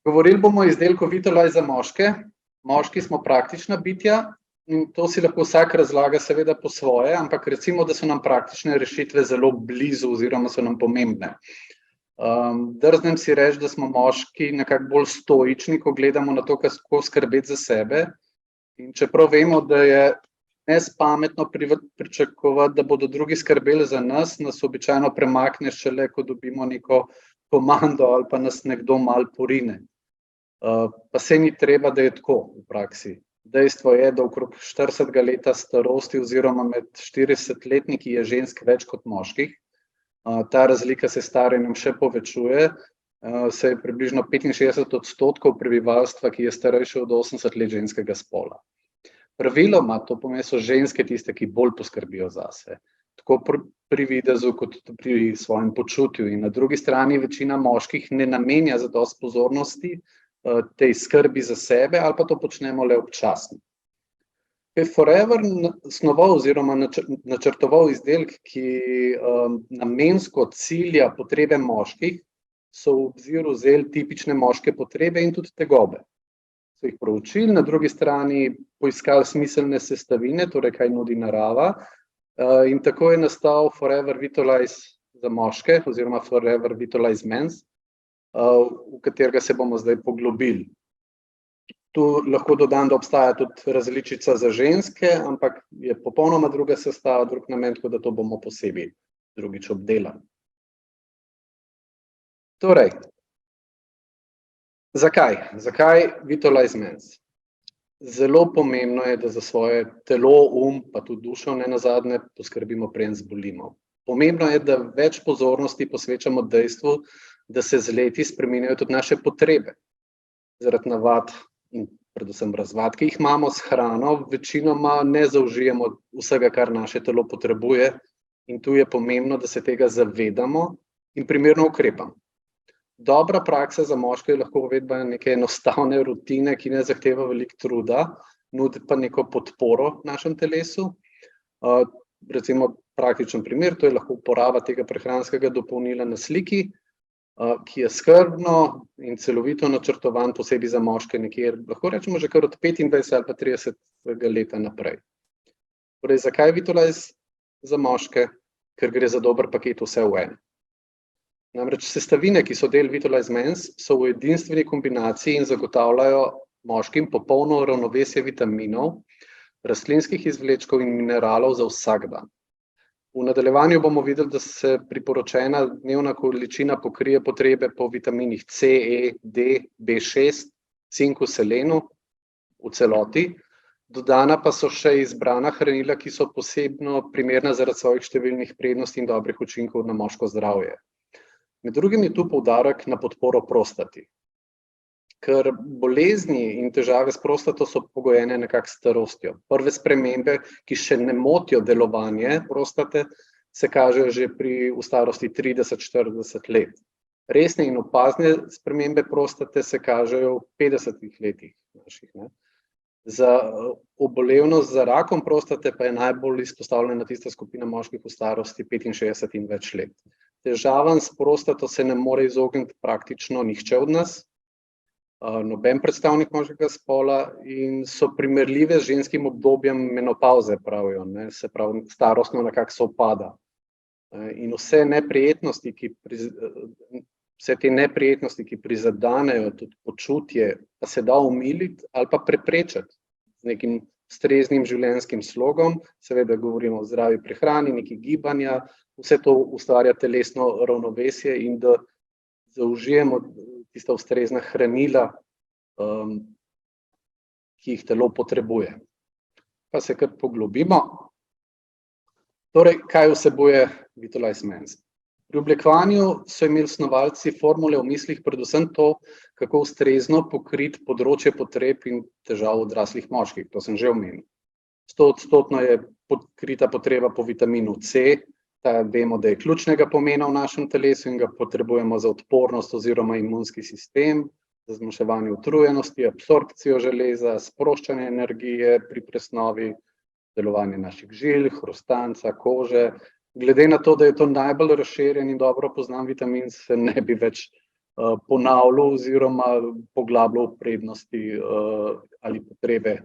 Govorili bomo o izdelku Vitalize za moške. Moški smo praktična bitja in to si lahko vsak razlaga seveda po svoje, ampak recimo, da so nam praktične rešitve zelo blizu oziroma so nam pomembne. Drznem si reči, da smo moški nekako bolj stoični, ko gledamo na to, kako skrbeti za sebe. In čeprav vemo, da je nespametno pričakovati, da bodo drugi skrbeli za nas, nas običajno premakne šele, ko dobimo neko komando ali pa nas nekdo malo porine. Pa se ni treba, da je tako v praksi. Dejstvo je, da okrog 40 leta starosti oziroma med 40-letniki je žensk več kot moških. Ta razlika se s staranjem še povečuje, se je približno 65% prebivalstva, ki je starejše od 80 let ženskega spola. Praviloma to pomeni, so ženske tiste, ki bolj poskrbijo zase, tako pri videzu kot pri svojem počutju. In na drugi strani večina moških ne namenja zadosti pozornosti tej skrbi za sebe ali pa to počnemo le občasno. Forever snoval oziroma načrtoval izdelek, ki namensko cilja potrebe moških, so v obzir vzeli tipične moške potrebe in tudi tegobe. So jih proučili, na drugi strani poiskali smiselne sestavine, torej kaj nudi narava, in tako je nastal Forever Vitalize za moške oziroma Forever Vitalize Men's, v katerega se bomo zdaj poglobili. Tu lahko dodam, da obstaja tudi različica za ženske, ampak je popolnoma druga sestava, drug namen, tako da to bomo posebej drugič obdelali. Torej, Zakaj Vitalize Men's? Zelo pomembno je, da za svoje telo, pa tudi dušo nenazadnje poskrbimo, preden zbolimo. Pomembno je, da več pozornosti posvečamo dejstvu, da se z leti spreminjajo tudi naše potrebe. Zaradi navad in predvsem razvad, ki jih imamo s hrano, večinoma ne zaužijemo vsega, kar naše telo potrebuje, in tu je pomembno, da se tega zavedamo in primerno ukrepamo. Dobra praksa za moške je lahko uvedba neke enostavne rutine, ki ne zahteva veliko truda, nudi pa neko podporo našem telesu. Recimo praktičen primer, to je lahko uporaba tega prehranskega dopolnila na sliki, ki je skrbno in celovito načrtovan posebej za moške nekje, lahko rečemo že kar od 25 ali pa 30 leta naprej. Torej, zakaj Vitalize za moške? Ker gre za dober paket vse v enem. Namreč sestavine, ki so del Vitalize Men's, so v edinstveni kombinaciji in zagotavljajo moškim popolno ravnovesje vitaminov, rastlinskih izvlečkov in mineralov za vsak dan. V nadaljevanju bomo videli, da se priporočena dnevna količina pokrije potrebe po vitaminih C, E, D, B6, cinku, selenu v celoti. Dodana pa so še izbrana hranila, ki so posebno primerna zaradi svojih številnih prednosti in dobrih učinkov na moško zdravje. Med drugim je tu poudarek na podporo prostati, ker bolezni in težave s prostato so pogojene nekako s starostjo. Prve spremembe, ki še ne motijo delovanje prostate, se kažejo že v starosti 30-40 let. Resne in opazne spremembe prostate se kažejo v 50 letih naših. Za obolevnost za rakom prostate pa je najbolj izpostavljena tista skupina moških v starosti 65 in več let. Težavam s prostato se ne more izogniti praktično nihče od nas, noben predstavnik moškega spola, in so primerljive z ženskim obdobjem menopavze, pravijo, se pravi, starostno nekako sovpada. In vse te neprijetnosti, ki prizadenejo tudi počutje, pa se da omiliti ali pa preprečiti z nekim ustreznim življenjskim slogom, seveda govorimo o zdravi prehrani, nekaj gibanja, vse to ustvarja telesno ravnovesje in da zaužijemo tista ustrezna hranila, ki jih telo potrebuje. Pa se kar poglobimo. Torej, kaj vsebuje Vitalize Men's? Pri oblikovanju so imeli snovalci formule v mislih predvsem to, kako ustrezno pokriti področje potreb in težav odraslih moških, to sem že omenil. 100% je pokrita potreba po vitaminu C, vemo, da je ključnega pomena v našem telesu in ga potrebujemo za odpornost oziroma imunski sistem, za zmanjševanje utrujenosti, absorpcijo železa, sproščanje energije pri presnovi, delovanje naših žil, hrustanca, kože. Glede na to, da je to najbolj razširjen in dobro poznan vitamin, se ne bi več ponavljal oziroma poglabljal prednosti ali potrebe,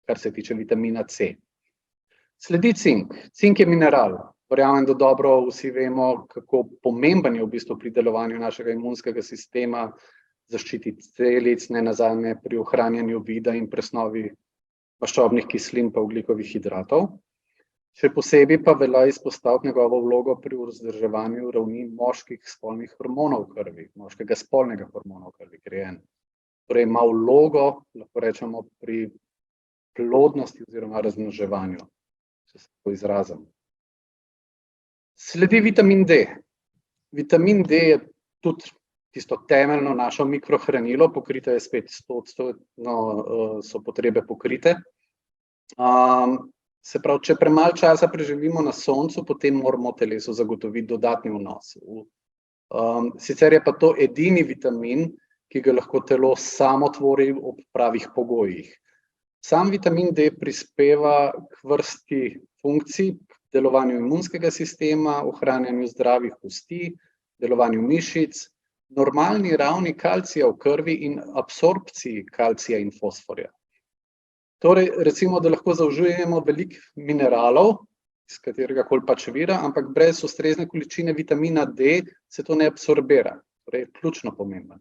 kar se tiče vitamina C. Sledi cink. Cink je mineral. Verjamem, da dobro vsi vemo, kako pomemben je v bistvu pri delovanju našega imunskega sistema, zaščiti celic, nenazadnje pri ohranjanju vida in presnovi maščobnih kislin pa ogljikovih hidratov. Še posebej pa velja izpostaviti njegovo vlogo pri vzdrževanju ravni moških spolnih hormonov v krvi, moškega spolnega hormona v krvi, GRN. Torej ima vlogo, lahko rečemo, pri plodnosti oziroma razmnoževanju, če se tako izrazim. Sledi vitamin D. Vitamin D je tudi tisto temeljno našo mikrohranilo, pokrito je spet 100%, so potrebe pokrite. Se pravi, če premalo časa preživimo na soncu, potem moramo telesu zagotoviti dodatni vnos. Sicer je pa to edini vitamin, ki ga lahko telo samo tvori ob pravih pogojih. Sam vitamin D prispeva k vrsti funkcij, k delovanju imunskega sistema, ohranjanju zdravih kosti, delovanju mišic, normalni ravni kalcija v krvi in absorpciji kalcija in fosforja. Torej, recimo, da lahko zaužijemo veliko mineralov, iz katerega koli pač vira, ampak brez ustrezne količine vitamina D se to ne absorbira. Torej, ključno pomemben.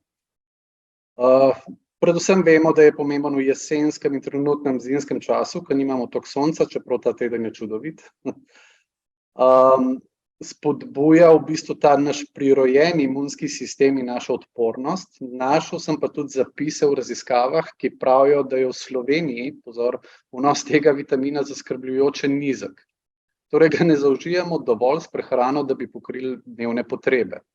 Predvsem vemo, da je pomemben v jesenskem in trenutnem zimskem času, ko nimamo toliko sonca, čeprav ta teden je čudovit. Spodbuja v bistvu ta naš prirojeni imunski sistem in našo odpornost. Našel sem pa tudi zapise v raziskavah, ki pravijo, da je v Sloveniji, pozor, vnos tega vitamina zaskrbljujoče nizek. Torej ga ne zaužijemo dovolj s prehrano, da bi pokrili dnevne potrebe.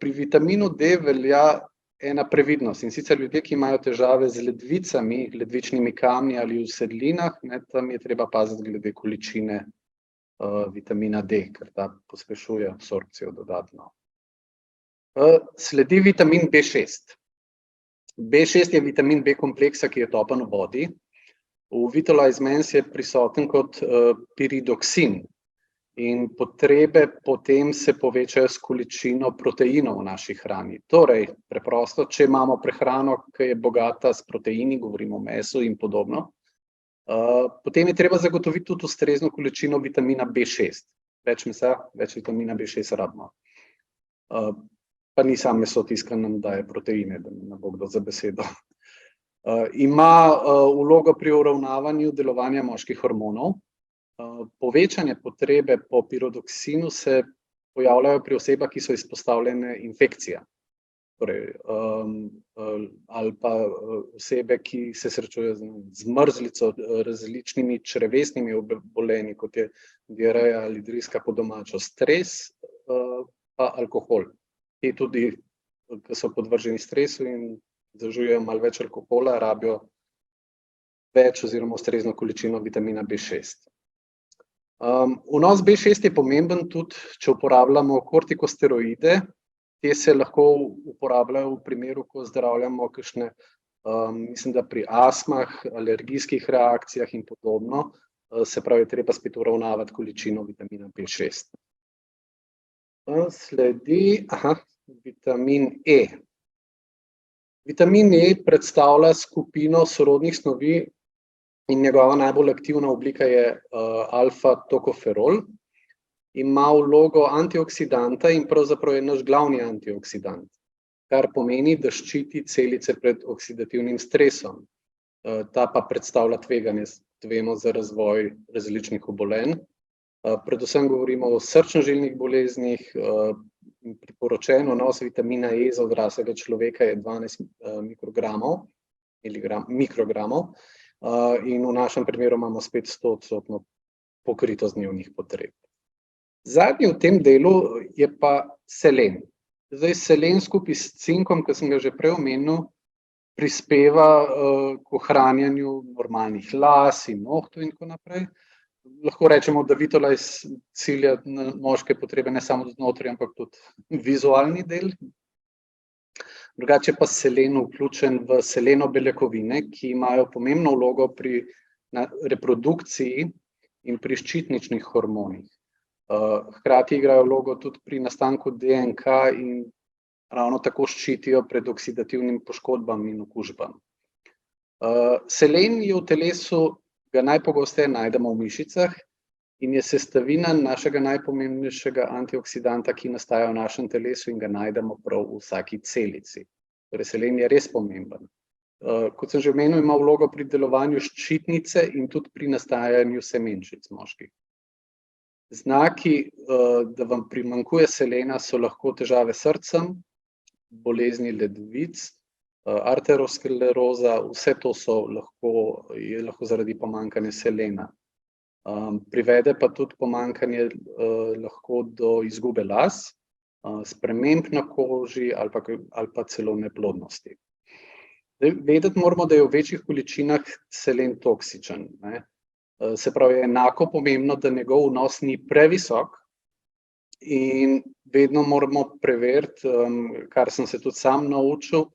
Pri vitaminu D velja ena previdnost, in sicer ljudje, ki imajo težave z ledvicami, ledvičnimi kamni ali usedlinah, tam je treba paziti glede količine vitamina D, ker ta pospešuje absorpcijo dodatno. Sledi vitamin B6. B6 je vitamin B kompleksa, ki je topen v vodi. V Vitalize Mens je prisoten kot piridoksin in potrebe potem se povečajo s količino proteinov v naši hrani. Torej, preprosto, če imamo prehrano, ki je bogata s proteini, govorimo o mesu in podobno, potem je treba zagotoviti tudi ustrezno količino vitamina B6. Več mesa, več vitamina B6 rabimo. Pa ni samo meso tisto, kar nam daje proteine, da ne bo kdo za besedo. Ima vlogo pri uravnavanju delovanja moških hormonov. Povečanje potrebe po pirodoksinu se pojavljajo pri osebah, ki so izpostavljene infekcijam. Torej, ali pa osebe, ki se srečujejo z mrzlico, različnimi črevesnimi obolenji, kot je diareja ali driska po domačo, stres pa alkohol. Ti tudi, ki so podvrženi stresu in zaužijejo malo več alkohola, rabijo več oziroma ustrezno količino vitamina B6. Vnos B6 je pomemben tudi, če uporabljamo kortikosteroide. Te se lahko uporabljajo v primeru, ko zdravljamo kakšne, mislim, da pri astmah, alergijskih reakcijah in podobno, se pravi, je treba spet uravnavati količino vitamina B6. Sledi vitamin E. Vitamin E predstavlja skupino sorodnih snovi in njegova najbolj aktivna oblika je alfa-tokoferol. Ima vlogo antioksidanta in pravzaprav je naš glavni antioksidant, kar pomeni, da ščiti celice pred oksidativnim stresom. Ta pa predstavlja tveganje, vemo, za razvoj različnih obolenj. Predvsem govorimo o srčno-žilnih boleznih. Priporočen vnos vitamina E za odraslega človeka je 12 mikrogramov. In v našem primeru imamo spet 100% pokritost dnevnih potreb. Zadnji v tem delu je pa selen. Zdaj, selen skupaj s cinkom, ki sem ga že prej omenil, prispeva k ohranjanju normalnih las in nohtov in tako naprej. Lahko rečemo, da Vitalize cilja na moške potrebe ne samo znotraj, ampak tudi vizualni del. Drugače pa selen vključen v selenobeljakovine, ki imajo pomembno vlogo pri reprodukciji in pri ščitničnih hormonih. Hkrati igrajo vlogo tudi pri nastanku DNK in ravno tako ščitijo pred oksidativnim poškodbam in okužbam. Selen je v telesu, ga najpogosteje najdemo v mišicah in je sestavina našega najpomembnejšega antioksidanta, ki nastaja v našem telesu in ga najdemo prav v vsaki celici. Torej, selen je res pomemben. Kot sem že omenil, ima vlogo pri delovanju ščitnice in tudi pri nastajanju semenčic moških. Znaki, da vam primanjkuje selena, so lahko težave s srcem, bolezni ledvic, arterioskleroza, vse to je lahko zaradi pomanjkanja selena. Privede pa tudi pomanjkanje lahko do izgube las, sprememb na koži ali pa celo neplodnosti. Vedeti moramo, da je v večjih količinah selen toksičen. Se pravi, je enako pomembno, da njegov vnos ni previsok in vedno moramo preveriti, kar sem se tudi sam naučil,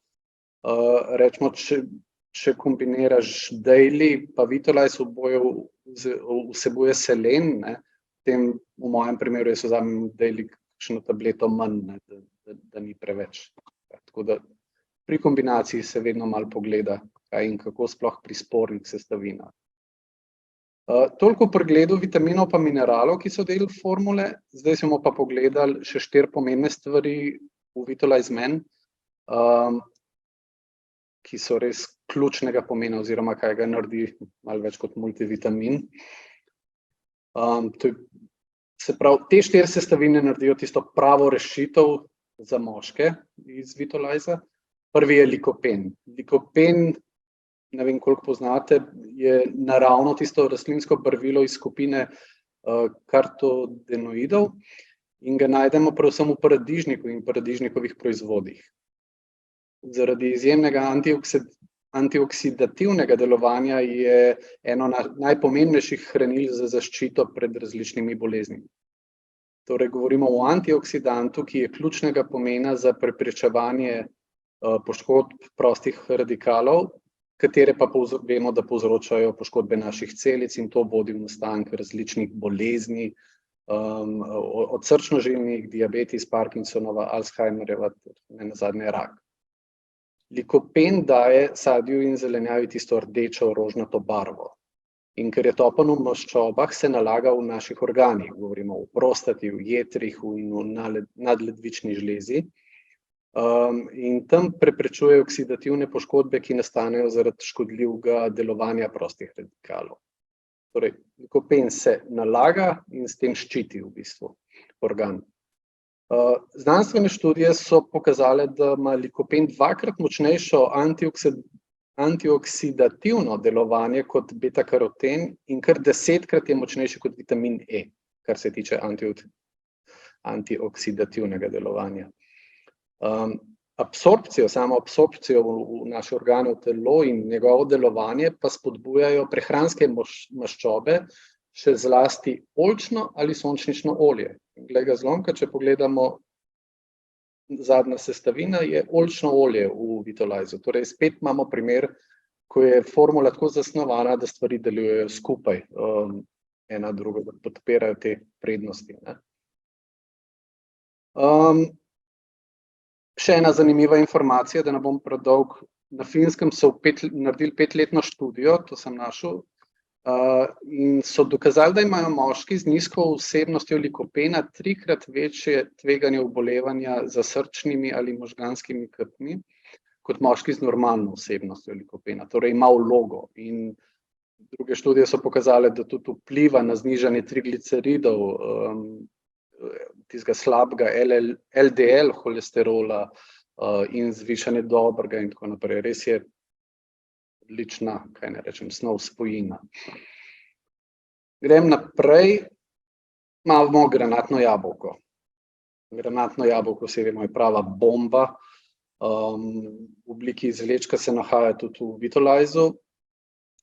rečemo, če kombiniraš daily pa Vitolize vsebuje selen, potem v mojem primeru jaz vzamem daily kakšno tableto manj, da ni preveč. Tako da pri kombinaciji se vedno malo pogleda, kaj in kako sploh pri spornih sestavinah. Toliko o pregledu vitaminov pa mineralov, ki so del formule, zdaj smo pa pogledali še 4 pomembne stvari v Vitolize Men, ki so res ključnega pomena oziroma kaj ga naredi malo več kot multivitamin. Se pravi, te 4 sestavine naredijo tisto pravo rešitev za moške iz Vitolize. Prvi je likopen. Likopen, ne vem, koliko poznate, je naravno tisto rastlinsko barvilo iz skupine karotenoidov in ga najdemo predvsem v paradižniku in paradižnikovih proizvodih. Zaradi izjemnega antioksidativnega delovanja je eno najpomembnejših hranil za zaščito pred različnimi boleznimi. Torej, govorimo o antioksidantu, ki je ključnega pomena za preprečevanje poškodb prostih radikalov, katere pa vemo, da povzročajo poškodbe naših celic in to vodi v nastanek različnih bolezni, od srčno-žilnih, diabetes, Parkinsonova, Alzheimerjeva, nenazadnje rak. Likopen daje sadju in zelenjavi tisto rdečo rožnato barvo. In ker je topen v maščobah, se nalaga v naših organih, govorimo o prostati, v jetrih in v nadledvični žlezi. In tam preprečuje oksidativne poškodbe, ki nastanejo zaradi škodljivega delovanja prostih radikalov. Torej, likopen se nalaga in s tem ščiti v bistvu organ. Znanstvene študije so pokazale, da ima likopen 2-krat močnejšo antioksidativno delovanje kot beta-karoten in kar 10-krat je močnejši kot vitamin E, kar se tiče antioksidativnega delovanja. Samo absorpcijo v naše organe, v telo in njegovo delovanje pa spodbujajo prehranske maščobe, še zlasti oljčno ali sončnično olje. Glej ga zlomka, če pogledamo, zadnja sestavina je oljčno olje v Vitolize. Torej, spet imamo primer, ko je formula tako zasnovana, da stvari delujejo skupaj, ena drugo, da podpirajo te prednosti. Še ena zanimiva informacija, da ne bom predolg. Na Finskem so naredili 5-letno študijo, to sem našel, in so dokazali, da imajo moški z nizko vsebnostjo likopena 3-krat večje tveganje obolevanja za srčnimi ali možganskimi krčmi, kot moški z normalno vsebnostjo likopena. Torej ima vlogo. In druge študije so pokazale, da tudi vpliva na znižanje trigliceridov, tistega slabega LDL holesterola in zvišanje dobrega in tako naprej. Res je odlična, kaj ne rečem, snov spojina. Grem naprej, imamo granatno jabolko. Granatno jabolko, vsi vemo, je prava bomba. V obliki izvlečka se nahaja tudi v Vitolizu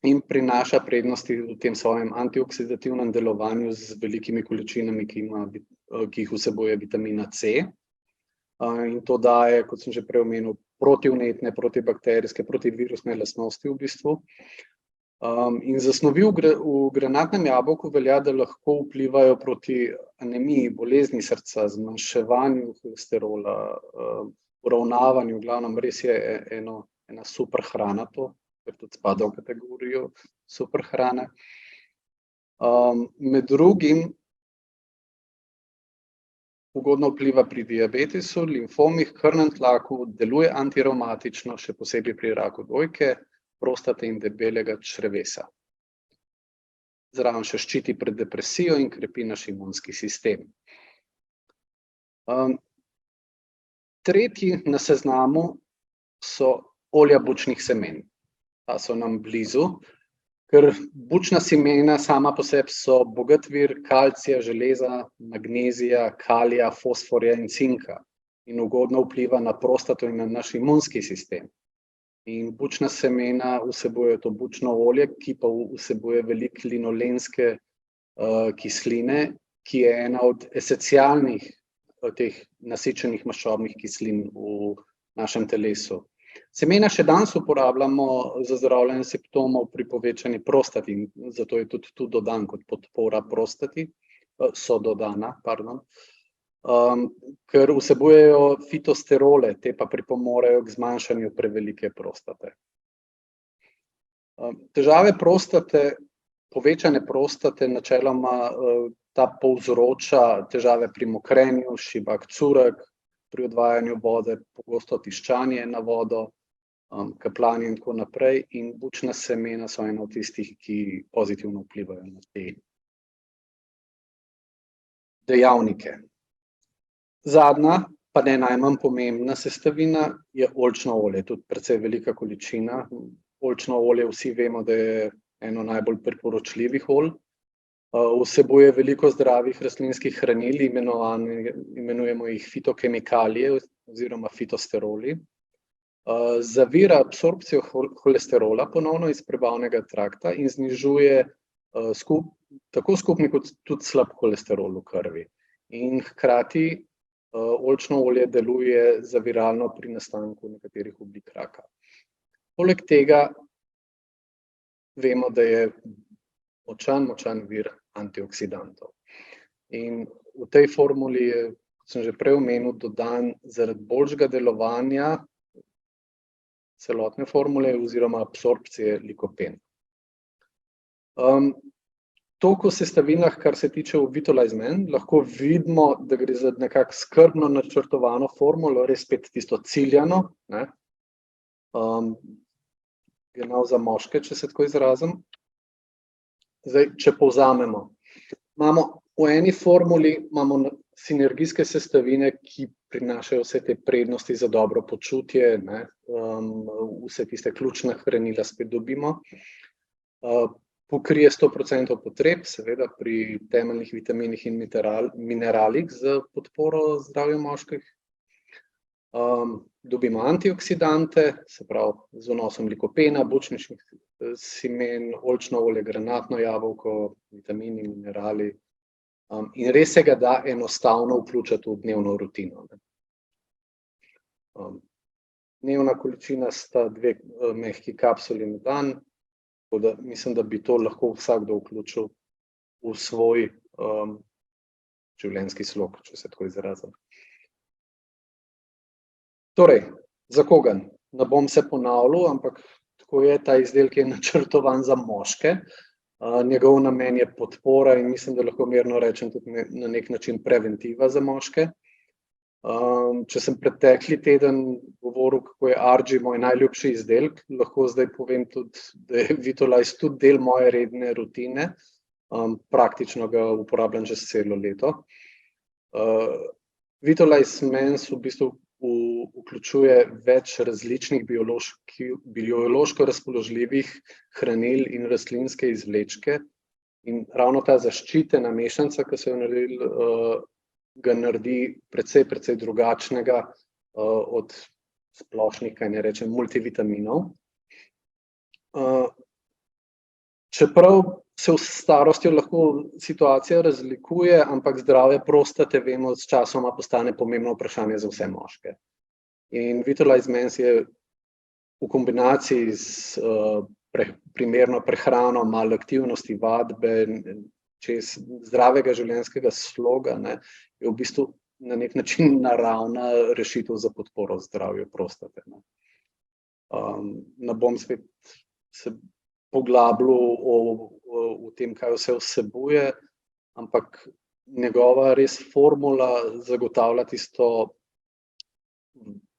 in prinaša prednosti v tem svojem antioksidativnem delovanju z velikimi količinami, ki jih vsebuje vitamina C. In to daje, kot sem že prej omenil, protivnetne, protibakterijske, protivirusne lastnosti v bistvu. In zasnovi v granatnem jabolku velja, da lahko vplivajo proti anemiji, bolezni srca, zmanjševanju holesterola, uravnavanju, v glavnem res je ena super hrana to, ker tudi spada v kategorijo super hrane. Med drugim ugodno vpliva pri diabetesu, limfomih, krvnem tlaku, deluje antirevmatično, še posebej pri raku dojke, prostate in debelega črevesa. Zraven še ščiti pred depresijo in krepi naš imunski sistem. Tretji na seznamu so olja bučnih semen. Ta so nam blizu, ker bučna semena sama po sebi so bogat vir kalcija, železa, magnezija, kalija, fosforja in cinka in ugodno vpliva na prostato in na naš imunski sistem. In bučna semena vsebujejo to bučno olje, ki pa vsebuje veliko linolenske kisline, ki je ena od esencialnih teh nasičenih maščobnih kislin v našem telesu. Semena še danes uporabljamo za zdravljenje simptomov pri povečani prostati, zato je tudi tu dodan kot podpora prostati, ker vsebujejo fitosterole, te pa pripomorejo k zmanjšanju prevelike prostate. Težave prostate, povečane prostate, načeloma ta povzroča težave pri mokrenju, šibak curek, pri odvajanju vode, pogosto tiščanje na vodo, kapljanje in tako naprej, in bučna semena so ena od tistih, ki pozitivno vplivajo na te dejavnike. Zadnja, pa ne najmanj pomembna sestavina, je oljčno olje, tudi precej velika količina. Oljčno olje vsi vemo, da je eno najbolj priporočljivih olj. Vsebuje veliko zdravih rastlinskih hranil, imenujemo jih fitokemikalije oziroma fitosteroli. Zavira absorpcijo holesterola ponovno iz prebavnega trakta in znižuje tako skupni kot tudi slab holesterol v krvi. In hkrati oljčno olje deluje zaviralno pri nastanku nekaterih oblik raka. Poleg tega vemo, da je močan vir antioksidantov. In v tej formuli je, kot sem že prej omenil, dodan zaradi boljšega delovanja celotne formule oziroma absorpcije likopen. Toliko o sestavinah, kar se tiče Vitalize Men, lahko vidimo, da gre za nekako skrbno načrtovano formulo, res spet tisto ciljano, genau za moške, če se tako izrazim. Zdaj, če povzamemo, v eni formuli imamo sinergijske sestavine, ki prinašajo vse te prednosti za dobro počutje, vse tiste ključne hranila spet dobimo. Pokrije 100% potreb, seveda pri temeljnih vitaminih in mineralih za podporo zdravju moških. Dobimo antioksidante, se pravi z vnosom likopena, bučnih semen, oljčno olje, granatno jabolko, vitamini, minerali. In res se ga da enostavno vključiti v dnevno rutino. Dnevna količina sta 2 mehki kapsuli na dan, tako da mislim, da bi to lahko vsakdo vključil v svoj življenjski slog, če se tako izrazim. Torej, za koga? Ne bom se ponavljal, ampak tako je, ta izdelek je načrtovan za moške. Njegov namen je podpora in mislim, da lahko mirno rečem tudi na nek način preventiva za moške. Če sem pretekli teden govoril, kako je Argy moj najljubši izdelek, lahko zdaj povem tudi, da je Vitalize tudi del moje redne rutine. Praktično ga uporabljam že celo leto. Vitalize Men v bistvu vključuje več različnih biološko razpoložljivih hranil in rastlinske izvlečke. In ravno ta zaščitena mešanca, ki so jo naredili, ga naredi precej drugačnega od splošnih, kaj ne rečem, multivitaminov. Čeprav se v starostjo lahko situacija razlikuje, ampak zdravje prostate, vemo, s časoma postane pomembno vprašanje za vse moške. In Vitalize Men je v kombinaciji s primerno prehrano, malo aktivnosti, vadbe, čez zdravega življenjskega sloga, je v bistvu na nek način naravna rešitev za podporo zdravju prostate. Ne bom spet se poglabljal v tem, kaj vse vsebuje, ampak njegova res formula zagotavlja tisto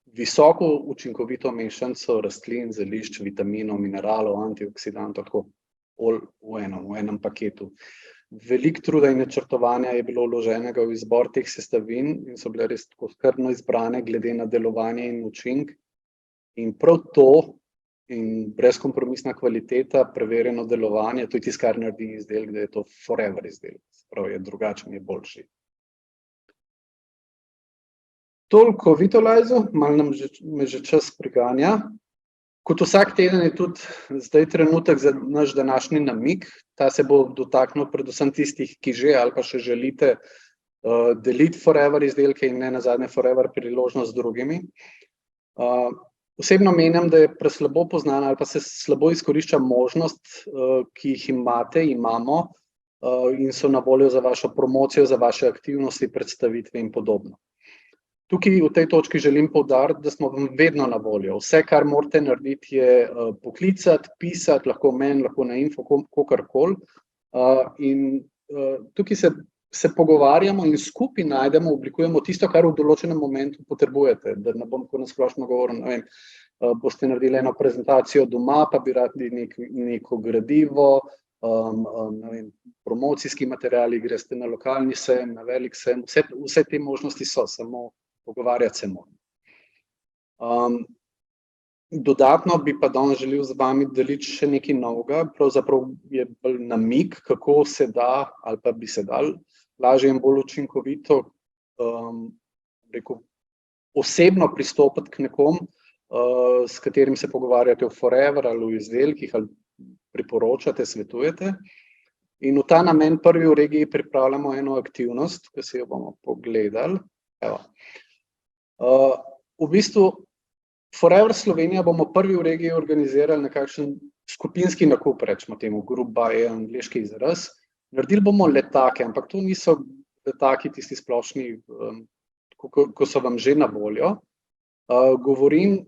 visoko učinkovito mešanico rastlin, zelišč, vitaminov, mineralov, antioksidantov, tako v enem paketu. Veliko truda in načrtovanja je bilo vloženega v izbor teh sestavin in so bile res tako skrbno izbrane glede na delovanje in učinek. In prav to in brezkompromisna kvaliteta, preverjeno delovanje, to je tisto, kar naredi izdelek, da je to forever izdelek. Prav je drugačen, je boljši. Toliko o Vitolizu, malo me že čas priganja. Kot vsak teden je tudi zdaj trenutek za naš današnji namig. Ta se bo dotaknil predvsem tistih, ki že ali pa še želite deliti forever izdelke in ne nazadnje forever priložnost z drugimi. Osebno menim, da je preslabo poznana ali pa se slabo izkorišča možnost, ki jih imamo in so na voljo za vašo promocijo, za vaše aktivnosti, predstavitve in podobno. Tukaj v tej točki želim poudariti, da smo vam vedno na voljo. Vse, kar morate narediti, je poklicati, pisati, lahko meni, lahko na info, kakorkoli. In tukaj se pogovarjamo in skupaj najdemo, oblikujemo tisto, kar v določenem momentu potrebujete. Da ne bom tako na splošno govoril, ne vem, boste naredili eno prezentacijo doma, pa bi radi neko gradivo, ne vem, promocijski materiali, greste na lokalni sejem, na velik sejem, vse te možnosti so, samo pogovarjati se moramo. Dodatno bi pa danes želel z vami deliti še nekaj novega, pravzaprav je bolj namig, kako se da ali pa bi se dal lažje in bolj učinkovito osebno pristopiti k nekom, s katerim se pogovarjate o forever ali o izdelkih ali priporočate, svetujete. In v ta namen prvi v regiji pripravljamo eno aktivnost, ki se jo bomo pogledali. Evo. V bistvu Forever Slovenija bomo prvi v regiji organizirali nekakšen skupinski nakup, rečemo temu, group buy je angleški izraz. Naredili bomo letake, ampak to niso letaki tisti splošni, ko so vam že na voljo. Govorim,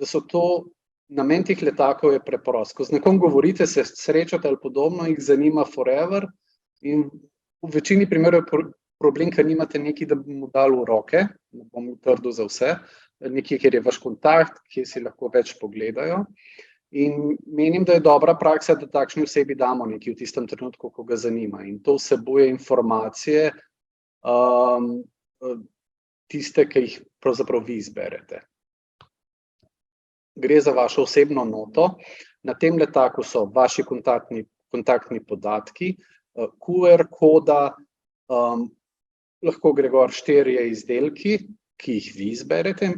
da so to, namen teh letakov je preprost. Ko z nekom govorite, se srečate ali podobno, jih zanima forever in v večini primerov je problem, ker nimate nekaj, da bi mu dali v roke, ne bom trdil za vse, nekaj, kjer je vaš kontakt, kjer si lahko več pogledajo. In menim, da je dobra praksa, da takšni osebi damo nekaj v tistem trenutku, ko ga zanima. In to vsebuje informacije, tiste, ki jih pravzaprav vi izberete. Gre za vašo osebno noto. Na tem letaku so vaši kontaktni podatki, QR koda, lahko gre gor 4 izdelki, ki jih vi izberete.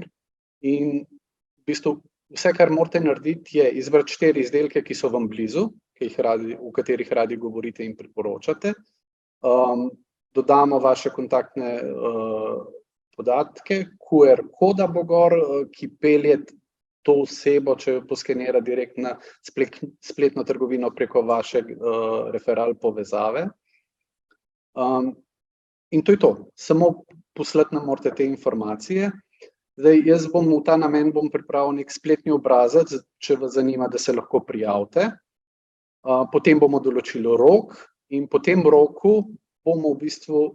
In v bistvu vse, kar morate narediti, je izbrati 4 izdelke, ki so vam blizu, o katerih radi govorite in priporočate. Dodamo vaše kontaktne podatke, QR koda bo gor, ki pelje to osebo, če jo poskenira direkt na spletno trgovino preko vaše referal povezave. In to je to. Samo poslati nam morate te informacije. Zdaj, jaz bom v ta namen pripravil nek spletni obrazec, če vas zanima, da se lahko prijavite. Potem bomo določili rok in po tem roku bomo v bistvu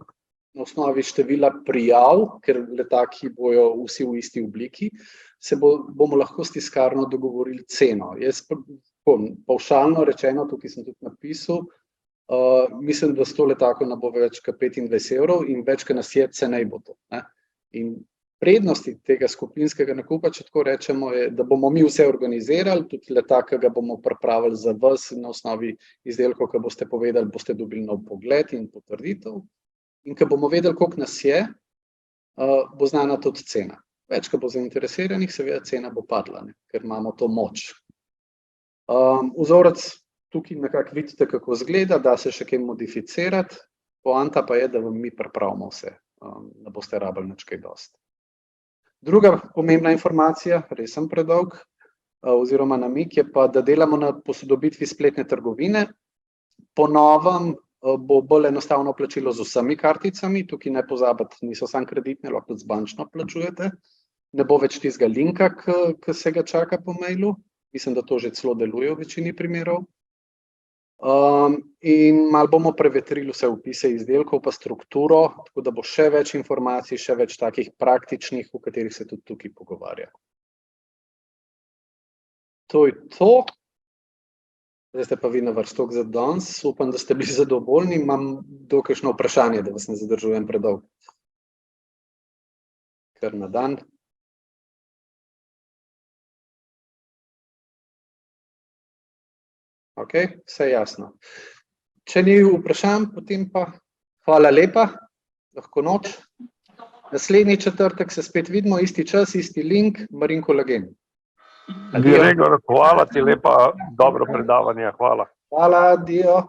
na osnovi števila prijav, ker letaki bojo vsi v isti obliki, se bomo lahko s tiskarno dogovorili ceno. Jaz pavšalno rečeno, tukaj sem tudi napisal, mislim, da 100 letakov ne bo več kot 25 evrov in več, kot nas je, cenej bo to. In prednosti tega skupinskega nakupa, če tako rečemo, je, da bomo mi vse organizirali, tudi letak, ki ga bomo pripravili za vas na osnovi izdelkov, ki boste povedali, boste dobili nov pogled in potrditev. In ko bomo vedeli, koliko nas je, bo znana tudi cena. Več, ko bo zainteresiranih, seveda cena bo padla, ker imamo to moč. Vzorec tukaj nekako vidite, kako izgleda, da se še kaj modificirati. Poanta pa je, da vam mi pripravimo vse, da boste rabili nič kaj dosti. Druga pomembna informacija, res sem predolg, oziroma namig, je pa, da delamo na posodobitvi spletne trgovine. Po novem bo bolj enostavno plačilo z vsemi karticami, tukaj ne pozabiti, niso samo kreditne, lahko tudi z bančno plačujete. Ne bo več tistega linka, ki se ga čaka po mailu. Mislim, da to že celo deluje v večini primerov. In malo bomo prevetrili vse vpise izdelkov pa strukturo, tako da bo še več informacij, še več takih praktičnih, o katerih se tudi tukaj pogovarja. To je to. Zdaj ste pa vi na vrsto za danes. Upam, da ste bili zadovoljni. Imam kakšno vprašanje, da vas ne zadržujem predolgo. Kar na dan. Ok, vse jasno. Če ni vprašanj, potem pa hvala lepa, lahko noč. Naslednji četrtek se spet vidimo, isti čas, isti link, Marin Kolagen. Gregor, hvala ti lepa, dobro predavanje, hvala. Hvala, adijo.